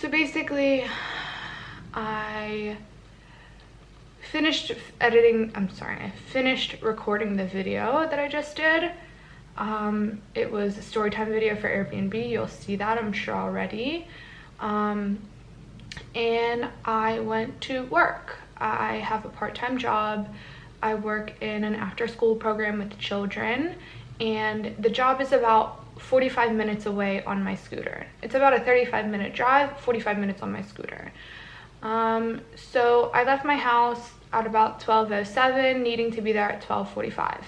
So basically, I finished I finished recording the video that I just did. It was a story time video for Airbnb. You'll see that, I'm sure, already. And I went to work. I have a part-time job. I work in an after-school program with children, and the job is about 45 minutes away on my scooter. It's about a 35-minute drive, 45 minutes on my scooter. So I left my house at about 12:07, needing to be there at 12:45.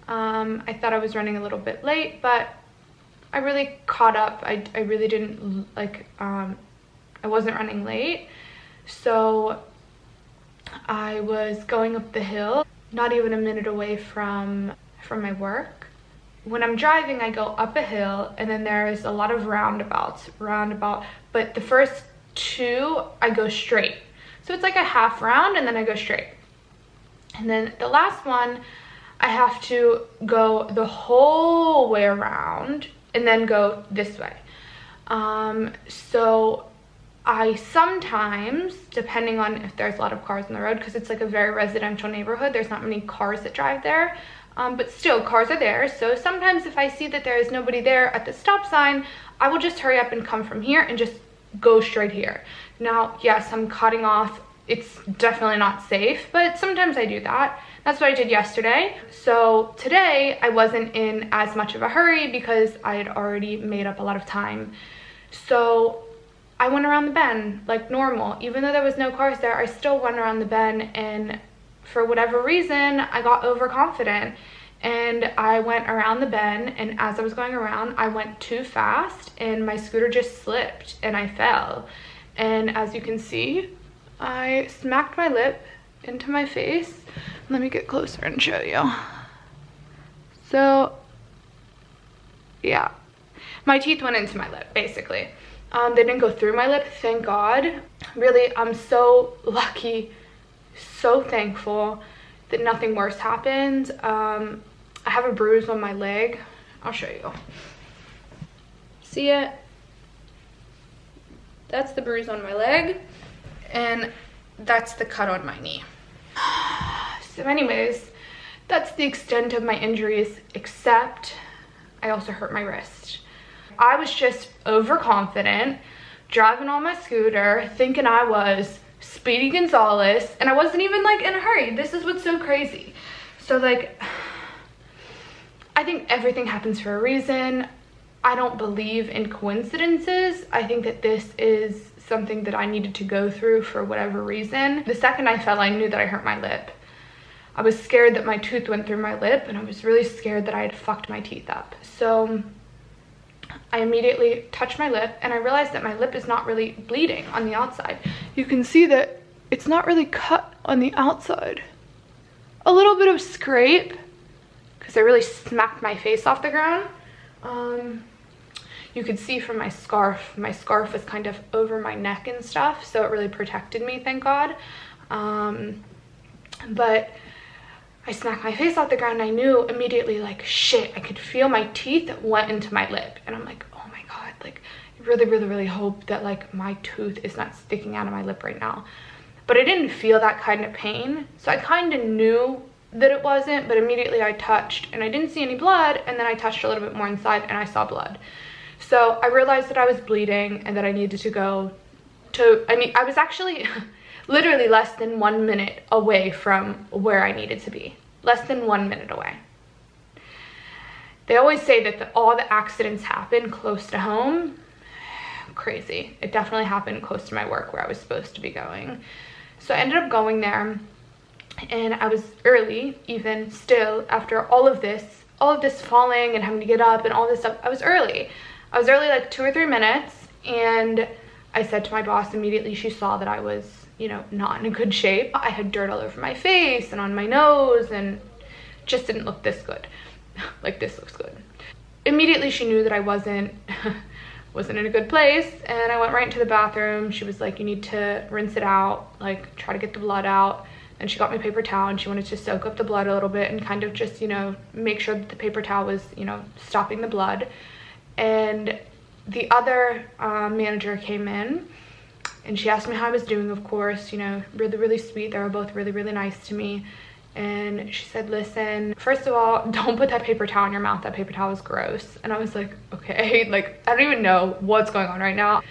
I thought I was running a little bit late, but I really caught up. I really didn't I wasn't running late. So I was going up the hill, not even a minute away from my work. When I'm driving, I go up a hill, and then there's a lot of roundabouts, but the first two, I go straight. So it's like a half round, and then I go straight. And then the last one, I have to go the whole way around and then go this way. So I sometimes, depending on if there's a lot of cars on the road, because it's like a very residential neighborhood, there's not many cars that drive there, but still cars are there. So sometimes if I see that there is nobody there at the stop sign, I will just hurry up and come from here and just go straight here. Now, yes, I'm cutting off. It's definitely not safe, but sometimes I do that. That's what I did yesterday. So today I wasn't in as much of a hurry because I had already made up a lot of time. So I went around the bend like normal. Even though there was no cars there, I still went around the bend, and for whatever reason, I got overconfident and I went around the bend, and as I was going around, I went too fast and my scooter just slipped and I fell. And as you can see, I smacked my lip into my face. Let me get closer and show you. So yeah, my teeth went into my lip basically. They didn't go through my lip, thank God. Really, I'm so lucky, so thankful that nothing worse happened. I have a bruise on my leg. I'll show you. See it? That's the bruise on my leg, and that's the cut on my knee. So anyways, that's the extent of my injuries, except I also hurt my wrist. I was just overconfident, driving on my scooter, thinking I was Speedy Gonzalez, and I wasn't even like in a hurry. This is what's so crazy. So like, I think everything happens for a reason. I don't believe in coincidences. I think that this is something that I needed to go through for whatever reason. The second I fell, I knew that I hurt my lip. I was scared that my tooth went through my lip, and I was really scared that I had fucked my teeth up. So I immediately touched my lip, and I realized that my lip is not really bleeding on the outside. You can see that it's not really cut on the outside. A little bit of scrape, because I really smacked my face off the ground. You could see from my scarf was kind of over my neck and stuff, so it really protected me, thank God. But I smacked my face off the ground, and I knew immediately, like, shit, I could feel my teeth went into my lip, and I'm like, oh my God, like, I really, really, really hope that like my tooth is not sticking out of my lip right now. But I didn't feel that kind of pain, so I kind of knew that it wasn't, but immediately I touched, and I didn't see any blood, and then I touched a little bit more inside, and I saw blood. So I realized that I was bleeding and that I needed to go to, I was actually literally less than 1 minute away from where I needed to be. Less than 1 minute away. They always say that all the accidents happen close to home. Crazy. It definitely happened close to my work where I was supposed to be going. So I ended up going there, and I was early, even still, after all of this falling and having to get up and all this stuff. I was early like 2 or 3 minutes, and I said to my boss immediately. She saw that I was, you know, not in a good shape. I had dirt all over my face and on my nose, and just didn't look this good. Like, this looks good. Immediately she knew that I wasn't in a good place, and I went right into the bathroom. She was like, you need to rinse it out, like try to get the blood out. And she got me a paper towel, and she wanted to soak up the blood a little bit and kind of just, you know, make sure that the paper towel was, you know, stopping the blood. And the other manager came in and she asked me how I was doing, of course, you know, really, really sweet. They were both really, really nice to me. And she said, listen, first of all, don't put that paper towel in your mouth. That paper towel is gross. And I was like, okay, like, I don't even know what's going on right now.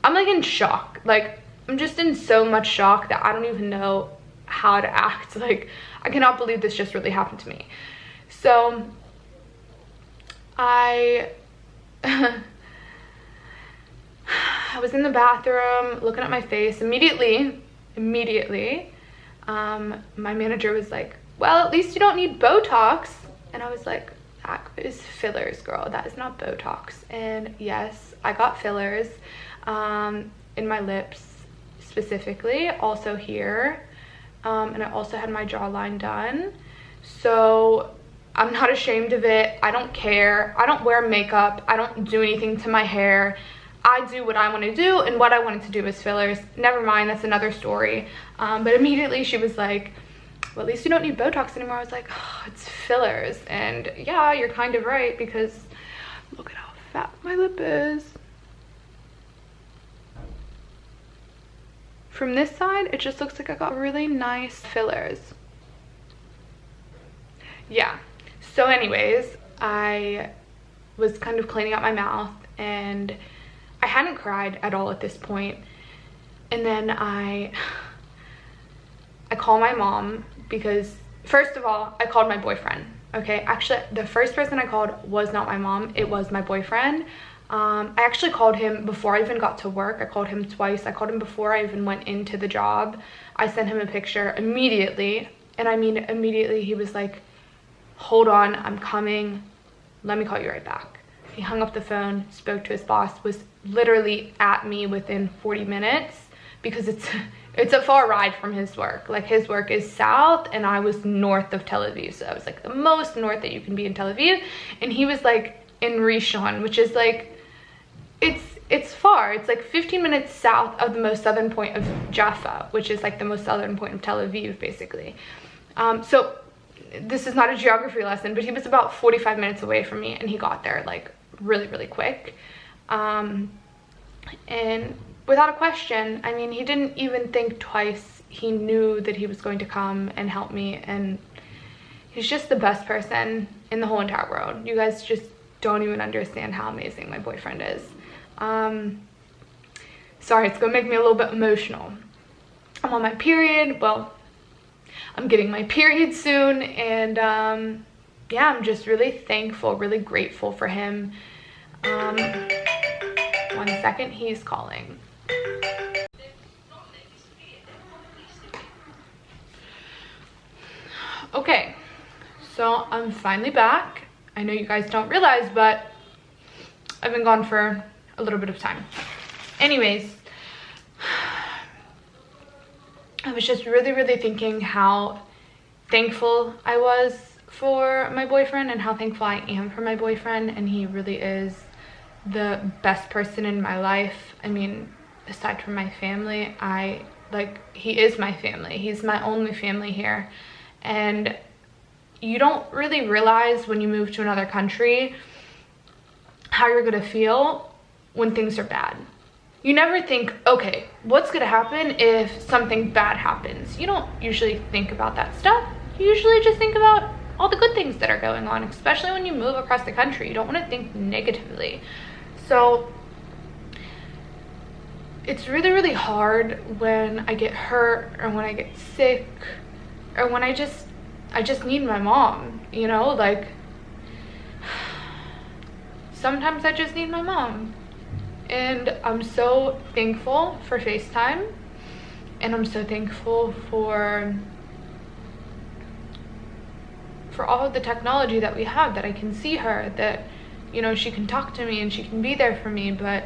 I'm like in shock. Like, I'm just in so much shock that I don't even know how to act. Like, I cannot believe this just really happened to me. So I was in the bathroom looking at my face. Immediately, my manager was like, well, at least you don't need Botox. And I was like, that is fillers, girl. That is not Botox. And yes, I got fillers in my lips specifically, also here. And I also had my jawline done. So I'm not ashamed of it. I don't care. I don't wear makeup. I don't do anything to my hair. I do what I want to do, and what I wanted to do was fillers. Never mind, that's another story. But immediately she was like, well, at least you don't need Botox anymore. I was like, oh, it's fillers. And yeah, you're kind of right, because look at how fat my lip is. From this side, it just looks like I got really nice fillers. Yeah, so anyways, I was kind of cleaning out my mouth, and I hadn't cried at all at this point. And then I call my mom, because first of all, I called my boyfriend. Okay, actually the first person I called was not my mom, it was my boyfriend. I actually called him before I even got to work. I called him twice. I called him before I even went into the job. I sent him a picture immediately, and I mean immediately. He was like, hold on, I'm coming, let me call you right back. He hung up the phone, spoke to his boss, was literally at me within 40 minutes, because it's a far ride from his work. Like, his work is south and I was north of Tel Aviv. So I was like the most north that you can be in Tel Aviv. And he was like in Rishon, which is like, it's far. It's like 15 minutes south of the most southern point of Jaffa, which is like the most southern point of Tel Aviv, basically. So this is not a geography lesson, but he was about 45 minutes away from me, and he got there like really, really quick. And without a question, I mean, he didn't even think twice. He knew that he was going to come and help me, and he's just the best person in the whole entire world. You guys just don't even understand how amazing my boyfriend is. Sorry, it's gonna make me a little bit emotional. I'm on my period. Well, I'm getting my period soon, and yeah, I'm just really thankful, really grateful for him. 1 second, he's calling. Okay, so I'm finally back. I know you guys don't realize, but I've been gone for a little bit of time. Anyways, I was just really thinking how thankful I was for my boyfriend, and how thankful I am for my boyfriend. And he really is the best person in my life. I mean, aside from my family, he is my family. He's my only family here. And you don't really realize when you move to another country how you're gonna feel when things are bad. You never think, okay, what's gonna happen if something bad happens? You don't usually think about that stuff. You usually just think about all the good things that are going on, especially when you move across the country. You don't want to think negatively. So it's really hard when I get hurt, or when I get sick, or when I just need my mom, you know? Like, sometimes I just need my mom. And I'm so thankful for FaceTime, and I'm so thankful for all of the technology that we have, that I can see her, that, you know, she can talk to me and she can be there for me. But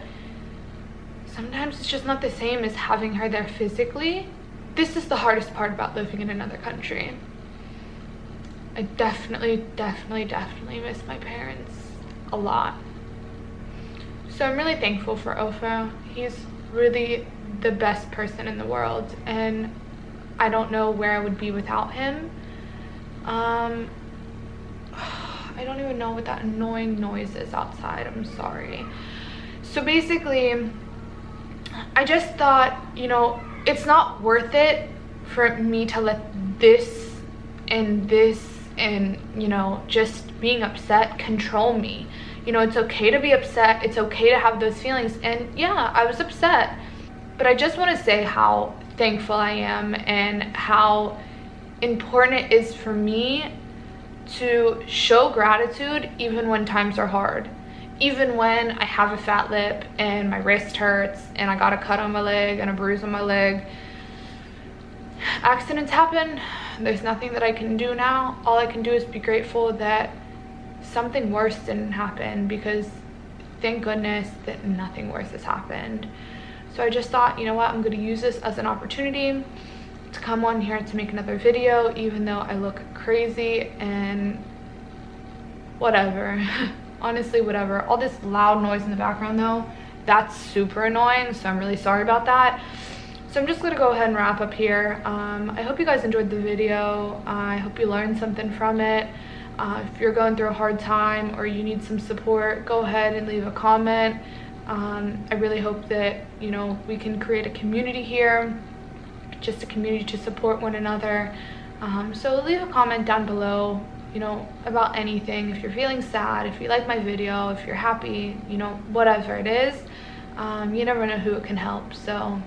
sometimes it's just not the same as having her there physically. This is the hardest part about living in another country. I definitely miss my parents a lot. So I'm really thankful for Ofer. He's really the best person in the world, and I don't know where I would be without him. I don't even know what that annoying noise is outside. I'm sorry. So basically, I just thought, you know, it's not worth it for me to let this and you know, just being upset control me. You know, it's okay to be upset, it's okay to have those feelings, and yeah, I was upset. But I just want to say how thankful I am and how important it is for me to show gratitude even when times are hard. Even when I have a fat lip and my wrist hurts and I got a cut on my leg and a bruise on my leg. Accidents happen. There's nothing that I can do now. All I can do is be grateful that something worse didn't happen, because thank goodness that nothing worse has happened. So I just thought, you know what, I'm going to use this as an opportunity to come on here to make another video, even though I look crazy and whatever. Honestly, whatever. All this loud noise in the background though, that's super annoying, so I'm really sorry about that. So I'm just gonna go ahead and wrap up here. I hope you guys enjoyed the video. I hope you learned something from it. If you're going through a hard time or you need some support, go ahead and leave a comment. I really hope that, you know, we can create a community here, just a community to support one another. So leave a comment down below, you know, about anything. If you're feeling sad, if you like my video, if you're happy, you know, whatever it is. You never know who it can help. So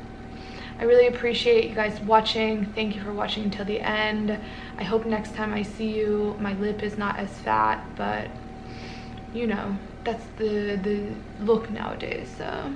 I really appreciate you guys watching. Thank you for watching until the end. I hope next time I see you, my lip is not as fat, but you know, that's the look nowadays. So